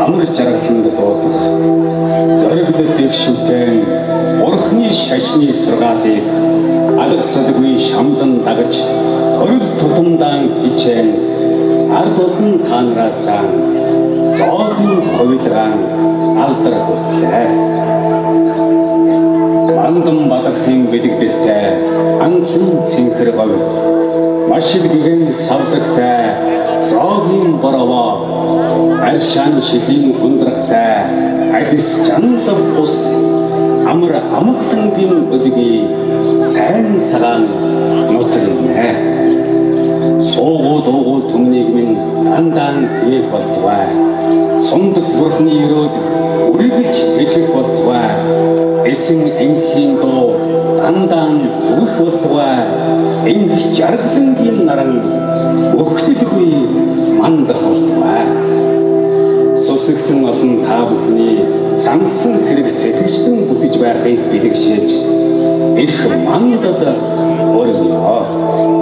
амар жаргаланд дуудах зориглолт дэвшилтэн бурхны шашны сургаалыг алгасалгүй шамдан дагаж торил тутамдаан хичээн ард олон таанараасаа зоогийн хувилгаан алдар хүртлээ. Мандан бадархын бэлэгдэлтэй анхын цэнхэр говь маш их гэгэн савдагтай зоогийн боровоо аршаан шидийн ундрахтай адис жанлав ус амар амгалангийн өдгий сайн цагаан нутагнэ. Суугуул уугуул түмнийг минь андаан ээх болтугай. Сундаг бурхны өрөөл үргэлж тэтгэх болтугай. Эсэн энхийн дуу андаан түгэх болтугай. Энх жаргалангийн наран өгтөлгүй мандах болтугай. Сүсэгтэн олон та бүхний сансан хэрэг сэтгэжтэн бүтгэж байхыг бэлэгшээж их мандал өргөнө.